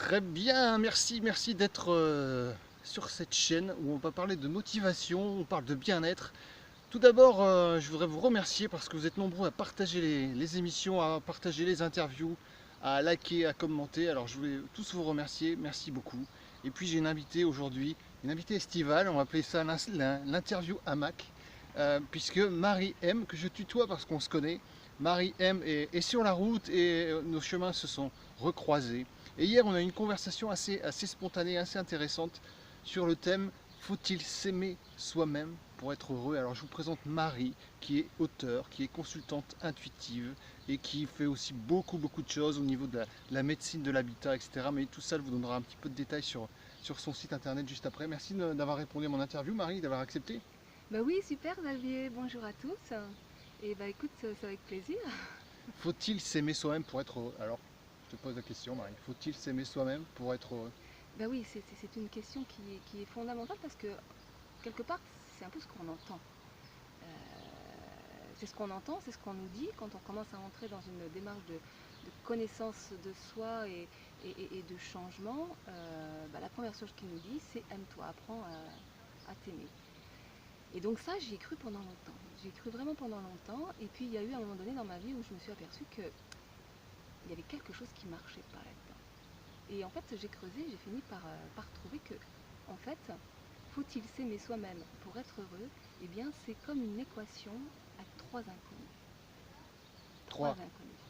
Très bien, merci d'être sur cette chaîne où on va parler de motivation, on parle de bien-être. Tout d'abord, je voudrais vous remercier parce que vous êtes nombreux à partager les émissions, à partager les interviews, à liker, à commenter. Alors je voulais tous vous remercier, merci beaucoup. Et puis j'ai une invitée aujourd'hui, une invitée estivale, on va appeler ça l'interview hamac, puisque Marie M, que je tutoie parce qu'on se connaît, Marie M est sur la route et nos chemins se sont recroisés. Et hier, on a eu une conversation assez spontanée, assez intéressante sur le thème faut-il s'aimer soi-même pour être heureux? Alors je vous présente Marie, qui est auteure, qui est consultante intuitive et qui fait aussi beaucoup de choses au niveau de la médecine de l'habitat, etc. Mais tout ça, elle vous donnera un petit peu de détails sur son site internet juste après. Merci d'avoir répondu à mon interview, Marie, d'avoir accepté. Bah oui, super Xavier, bonjour à tous. Et bah écoute, c'est avec plaisir. Faut-il s'aimer soi-même pour être heureux? Alors, je te pose la question, Marie. Faut-il s'aimer soi-même pour être heureux? Bah oui, c'est une question qui est fondamentale parce que quelque part, c'est un peu ce qu'on entend. C'est ce qu'on entend, c'est ce qu'on nous dit quand on commence à entrer dans une démarche de connaissance de soi et de changement. Bah, la première chose qu'il nous dit, c'est aime-toi, apprends à t'aimer. Et donc ça, j'y ai cru pendant longtemps. J'y ai cru vraiment pendant longtemps. Et puis il y a eu un moment donné dans ma vie où je me suis aperçue que il y avait quelque chose qui marchait pas là-dedans. Et en fait, j'ai creusé, j'ai fini par trouver que, en fait, faut-il s'aimer soi-même pour être heureux? Eh bien, c'est comme une équation à trois inconnus. Trois 3. inconnus.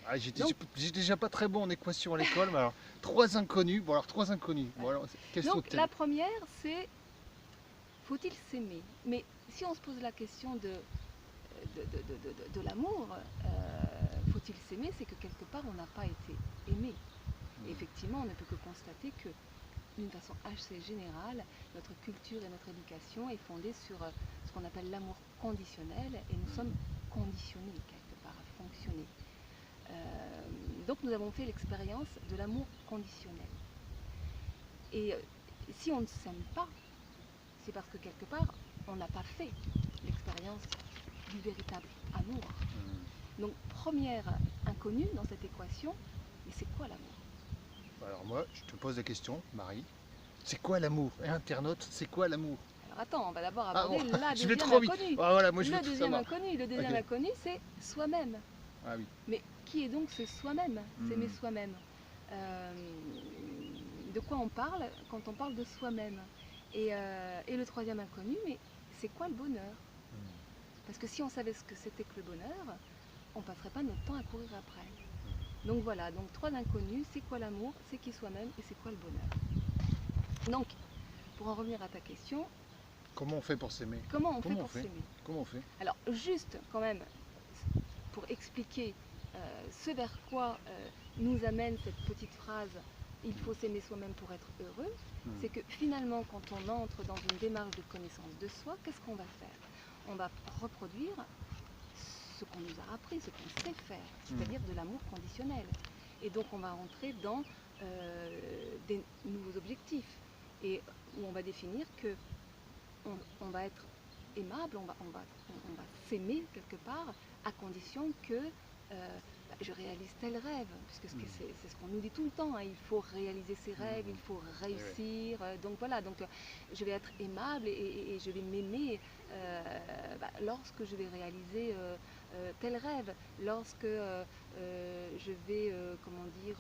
Ah, Donc, j'étais déjà pas très bon en équation à l'école, mais alors, trois inconnus. Bon, alors, trois inconnus. Bon, alors, question donc thème. la première, c'est faut-il s'aimer? Mais si on se pose la question de l'amour, faut-il s'aimer? C'est que quelque part, on n'a pas été aimé. Et effectivement, on ne peut que constater que d'une façon assez générale, notre culture et notre éducation est fondée sur ce qu'on appelle l'amour conditionnel et nous sommes conditionnés quelque part à fonctionner. Donc nous avons fait l'expérience de l'amour conditionnel. Et si on ne s'aime pas, c'est parce que quelque part, on n'a pas fait l'expérience du véritable amour. Donc première inconnue dans cette équation, mais c'est quoi l'amour? Alors moi, je te pose la question, Marie. C'est quoi l'amour? Internaute, c'est quoi l'amour? Alors attends, on va d'abord Ah bon, aborder la je vais deuxième trop vite. inconnue. Ah, voilà, moi je veux Le tout, ça deuxième marche. inconnu, le Ok. deuxième inconnu, c'est soi-même. Ah oui. Mais qui est donc ce soi-même? S'aimer Hmm. soi-même. Euh, de quoi on parle quand on parle de soi-même? Et le troisième inconnu, mais c'est quoi le bonheur? Parce que si on savait ce que c'était que le bonheur, on ne passerait pas notre temps à courir après. Donc voilà, donc trois inconnus, c'est quoi l'amour, c'est qui soi-même et c'est quoi le bonheur? Donc, pour en revenir à ta question, Comment on fait pour s'aimer? comment on fait Comment on pour fait? s'aimer? Comment on fait? Alors, juste quand même, pour expliquer ce vers quoi nous amène cette petite phrase il faut s'aimer soi-même pour être heureux, c'est que finalement, quand on entre dans une démarche de connaissance de soi, qu'est-ce qu'on va faire? On va reproduire ce qu'on nous a appris, ce qu'on sait faire, c'est-à-dire de l'amour conditionnel. Et donc, on va rentrer dans des nouveaux objectifs et où on va définir que on va être aimable, on va s'aimer quelque part, à condition que je réalise tel rêve, puisque c'est ce qu'on nous dit tout le temps, hein, il faut réaliser ses rêves, il faut réussir, donc voilà, donc je vais être aimable et je vais m'aimer lorsque je vais réaliser tel rêve, lorsque je vais, comment dire,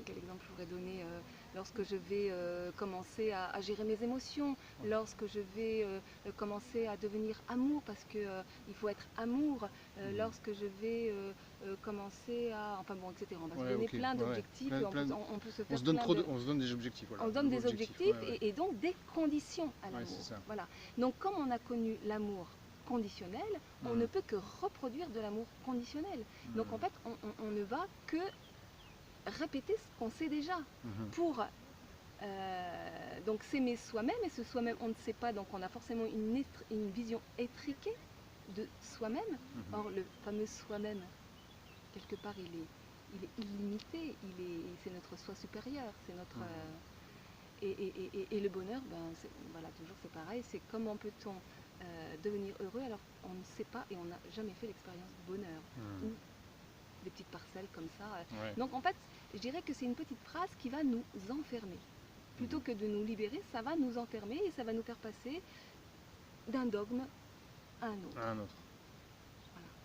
quel exemple je pourrais donner lorsque je vais commencer à gérer mes émotions, lorsque je vais commencer à devenir amour, parce que il faut être amour, lorsque je vais commencer à... Enfin bon, etc. On va se Ouais, donner ok. plein Ouais, ouais. d'objectifs et on peut se On faire se donne plein trop de... on se donne des objectifs, voilà. On se De donne nouveaux des objectifs. objectifs Ouais, ouais. et donc des conditions à Ouais, c'est l'amour. ça. Voilà. Donc comme on a connu l'amour conditionnel, on ne peut que reproduire de l'amour conditionnel. Donc en fait, on ne va que répéter ce qu'on sait déjà pour donc s'aimer soi-même, et ce soi-même on ne sait pas, donc on a forcément une vision étriquée de soi-même. Or le fameux soi-même, quelque part il est illimité, c'est notre soi supérieur, c'est notre et le bonheur, ben voilà, toujours c'est pareil, c'est comment peut-on devenir heureux alors on ne sait pas et on n'a jamais fait l'expérience du bonheur ou des petites parcelles comme ça. Ouais. Donc en fait, je dirais que c'est une petite phrase qui va nous enfermer. Plutôt que de nous libérer, ça va nous enfermer et ça va nous faire passer d'un dogme à un autre. Un autre.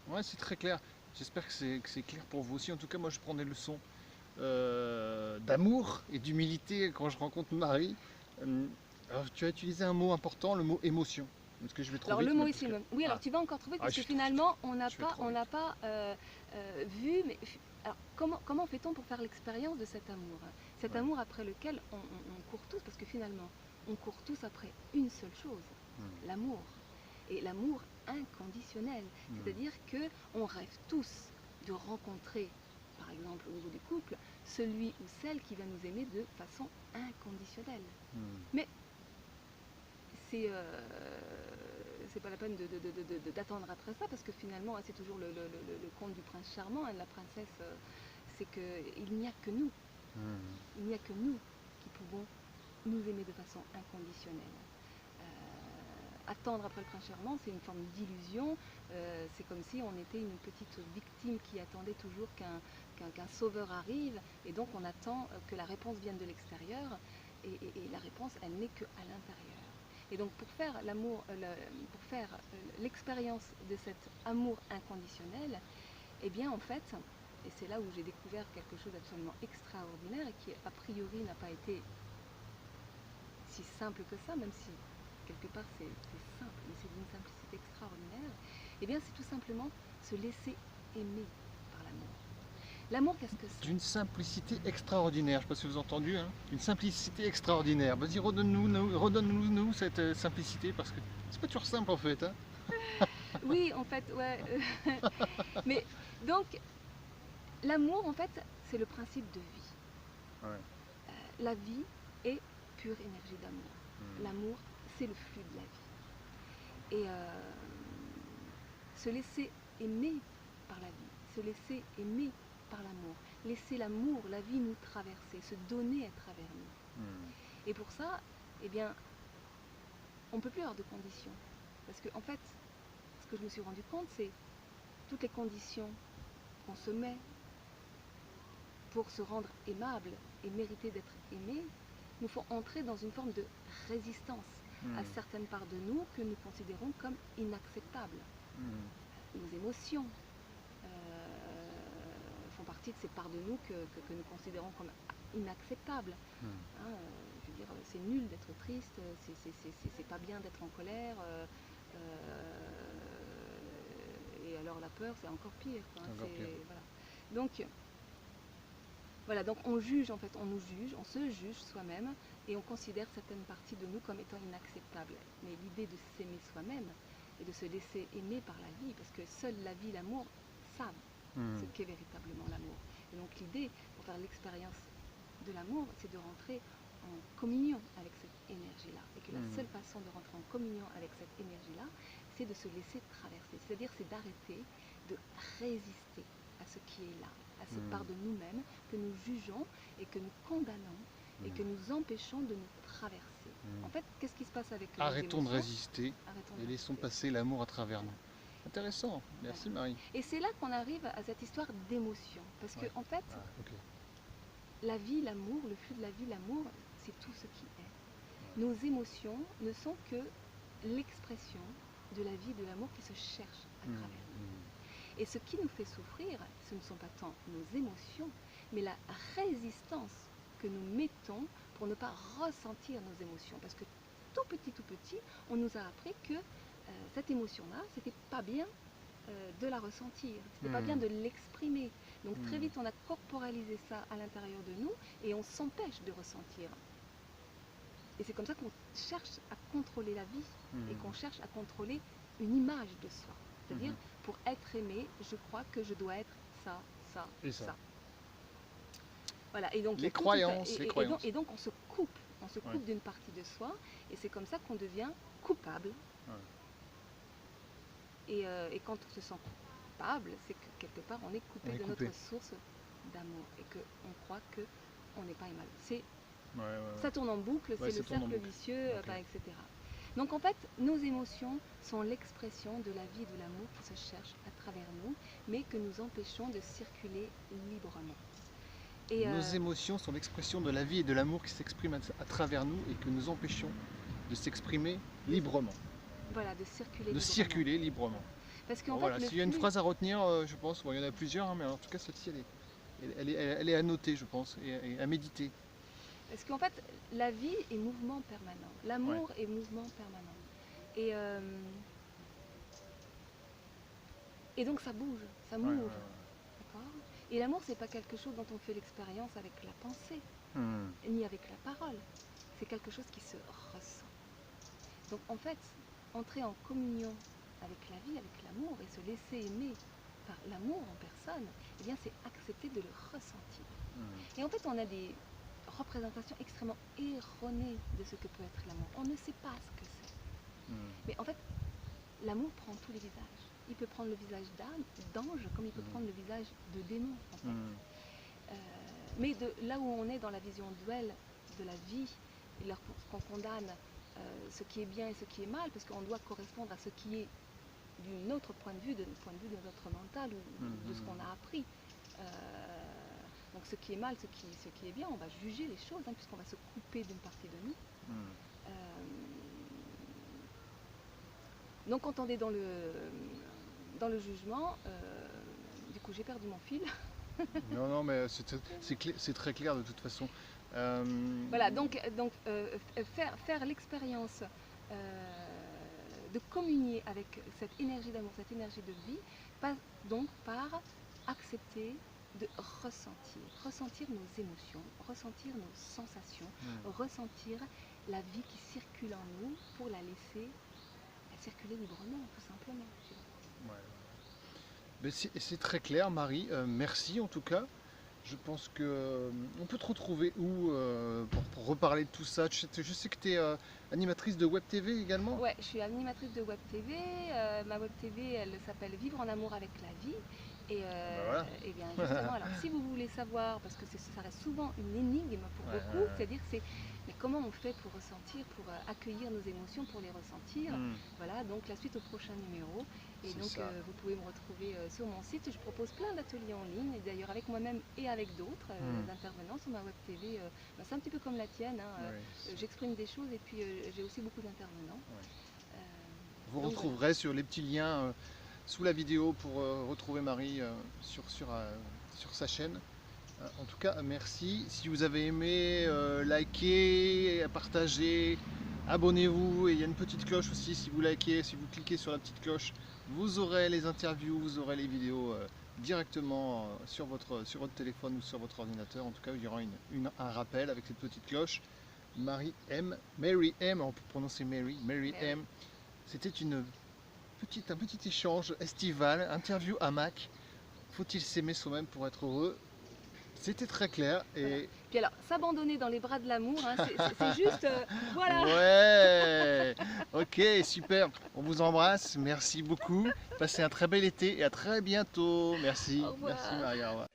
Ouais, c'est très clair. J'espère que c'est clair pour vous aussi. En tout cas, moi, je prends des leçons d'amour et d'humilité quand je rencontre Marie. Alors, tu as utilisé un mot important, le mot émotion. Est-ce que je vais trop Alors vite le mot mais ici, parce que- oui, alors Ah, tu vas encore trouver ah, parce je que suis trop- finalement on n'a je vais pas, trop on vite. n'a pas vu, mais alors comment fait-on pour faire l'expérience de cet amour? Cet Ouais. amour après lequel on court tous, parce que finalement on court tous après une seule chose, l'amour. Et l'amour inconditionnel, c'est-à-dire que on rêve tous de rencontrer, par exemple au niveau du couple, celui ou celle qui va nous aimer de façon inconditionnelle. Mais c'est pas la peine d'attendre après ça, parce que finalement, c'est toujours le conte du prince charmant et de la princesse, c'est qu'il n'y a que nous, il n'y a que nous qui pouvons nous aimer de façon inconditionnelle. Attendre après le prince charmant, c'est une forme d'illusion, c'est comme si on était une petite victime qui attendait toujours qu'un sauveur arrive, et donc on attend que la réponse vienne de l'extérieur, et la réponse, elle n'est qu'à l'intérieur. Et donc pour faire l'expérience de cet amour inconditionnel, eh bien en fait, et c'est là où j'ai découvert quelque chose d'absolument extraordinaire et qui a priori n'a pas été si simple que ça, même si quelque part c'est simple, mais c'est d'une simplicité extraordinaire, eh bien c'est tout simplement se laisser aimer par l'amour. L'amour, qu'est-ce que c'est? D'une simplicité extraordinaire. Je ne sais pas si vous avez entendu, hein. Une simplicité extraordinaire. Vas-y, redonne-nous cette simplicité, parce que c'est pas toujours simple en fait. Hein. Oui, en fait, ouais. Mais donc, l'amour, en fait, c'est le principe de vie. Ouais. La vie est pure énergie d'amour. L'amour, c'est le flux de la vie. Et se laisser aimer par la vie, se laisser aimer par l'amour, laisser l'amour, la vie nous traverser, se donner à travers nous. Et pour ça, eh bien, on ne peut plus avoir de conditions. Parce que, en fait, ce que je me suis rendu compte, c'est toutes les conditions qu'on se met pour se rendre aimable et mériter d'être aimé, nous font entrer dans une forme de résistance à certaines parts de nous que nous considérons comme inacceptables. Nos émotions font partie de ces parts de nous que nous considérons comme inacceptables. Hein, je veux dire, c'est nul d'être triste, c'est pas bien d'être en colère. Et alors la peur, c'est encore pire. Quoi, encore pire. Voilà. Donc on juge, en fait, on nous juge, on se juge soi-même et on considère certaines parties de nous comme étant inacceptables. Mais l'idée de s'aimer soi-même et de se laisser aimer par la vie, parce que seule la vie, l'amour savent ce qu'est véritablement l'amour. Et donc l'idée, pour faire l'expérience de l'amour, c'est de rentrer en communion avec cette énergie-là. Et que la seule façon de rentrer en communion avec cette énergie-là, c'est de se laisser traverser. C'est-à-dire, c'est d'arrêter de résister à ce qui est là, à cette part de nous-mêmes que nous jugeons et que nous condamnons et que nous empêchons de nous traverser. En fait, qu'est-ce qui se passe avec les Arrêtons de émotions? résister et laissons passer l'amour à travers nous. Intéressant, merci Marie. Et c'est là qu'on arrive à cette histoire d'émotion. Parce que, en fait, la vie, l'amour, le flux de la vie, l'amour, c'est tout ce qui est. Nos émotions ne sont que l'expression de la vie, de l'amour qui se cherche à travers nous. Et ce qui nous fait souffrir, ce ne sont pas tant nos émotions, mais la résistance que nous mettons pour ne pas ressentir nos émotions. Parce que tout petit, on nous a appris que cette émotion-là, c'était pas bien de la ressentir, c'était pas bien de l'exprimer. Donc très vite, on a corporalisé ça à l'intérieur de nous et on s'empêche de ressentir. Et c'est comme ça qu'on cherche à contrôler la vie et qu'on cherche à contrôler une image de soi. C'est-à-dire, pour être aimé, je crois que je dois être ça, ça, et ça. Voilà. Et donc, les croyances. Et donc on se coupe d'une partie de soi, et c'est comme ça qu'on devient coupable. Et quand on se sent coupable, c'est que quelque part on est coupé de notre source d'amour et qu'on croit qu'on n'est pas aimable. Ça tourne en boucle, c'est le cercle vicieux, etc. Donc en fait, nos émotions sont l'expression de la vie et de l'amour qui se cherche à travers travers nous, mais que nous empêchons de circuler librement. Et, Nos émotions sont l'expression de la vie et de l'amour qui s'expriment à travers nous et que nous empêchons de s'exprimer librement, voilà, de circuler de librement. circuler librement. Parce qu'en Bon, fait, voilà, s'il y a une phrase à retenir, je pense, bon, il y en a plusieurs, hein, mais en tout cas celle-ci, elle est à noter, je pense, et à méditer. Parce qu'en fait, la vie est mouvement permanent. L'amour est mouvement permanent. Et donc ça bouge, ça move. D'accord ? Et l'amour, c'est pas quelque chose dont on fait l'expérience avec la pensée, ni avec la parole. C'est quelque chose qui se ressent. Donc en fait, entrer en communion avec la vie, avec l'amour, et se laisser aimer par l'amour en personne, eh bien c'est accepter de le ressentir. Et en fait, on a des représentations extrêmement erronées de ce que peut être l'amour. On ne sait pas ce que c'est. Mais en fait, l'amour prend tous les visages. Il peut prendre le visage d'ange, comme il peut prendre le visage de démon. En fait. Mais là où on est dans la vision duelle de la vie, et lorsqu'on condamne ce qui est bien et ce qui est mal, parce qu'on doit correspondre à ce qui est d'un autre point de vue, de notre mental ou de ce qu'on a appris. Donc ce qui est mal, ce qui est bien, on va juger les choses, hein, puisqu'on va se couper d'une partie de nous. Donc quand on est dans le jugement, du coup j'ai perdu mon fil. Non, mais c'est très clair de toute façon. Voilà, donc faire l'expérience de communier avec cette énergie d'amour, cette énergie de vie, passe donc par accepter de ressentir nos émotions, ressentir nos sensations, ressentir la vie qui circule en nous pour la laisser circuler librement, tout simplement. C'est très clair, Marie. Merci en tout cas. Je pense que on peut te retrouver où pour reparler de tout ça. Je sais que tu es animatrice de Web TV également. Ouais, je suis animatrice de Web TV. Ma Web TV, elle s'appelle Vivre en amour avec la vie. Et bien justement, alors si vous voulez savoir, parce que ça reste souvent une énigme pour beaucoup, c'est-à-dire mais comment on fait pour ressentir, pour accueillir nos émotions, pour les ressentir. Voilà, donc la suite au prochain numéro. Et donc vous pouvez me retrouver sur mon site. Je propose plein d'ateliers en ligne, d'ailleurs avec moi-même et avec d'autres intervenants sur ma Web TV. C'est un petit peu comme la tienne, hein. J'exprime des choses et puis j'ai aussi beaucoup d'intervenants. Vous retrouverez sur les petits liens sous la vidéo pour retrouver Marie sur sa chaîne. En tout cas, merci. Si vous avez aimé, likez, partagez, abonnez-vous. Et il y a une petite cloche aussi, si vous likez, si vous cliquez sur la petite cloche, vous aurez les interviews, vous aurez les vidéos directement sur votre téléphone ou sur votre ordinateur. En tout cas, il y aura un rappel avec cette petite cloche. Mary M, on peut prononcer Mary M. C'était un petit échange estival, interview hamac. Faut-il s'aimer soi-même pour être heureux? C'était très clair. Et puis alors, s'abandonner dans les bras de l'amour, hein, c'est juste, voilà. Ouais. Ok, super. On vous embrasse. Merci beaucoup. Passez un très bel été et à très bientôt. Merci. Au revoir. Merci Marie. Au revoir.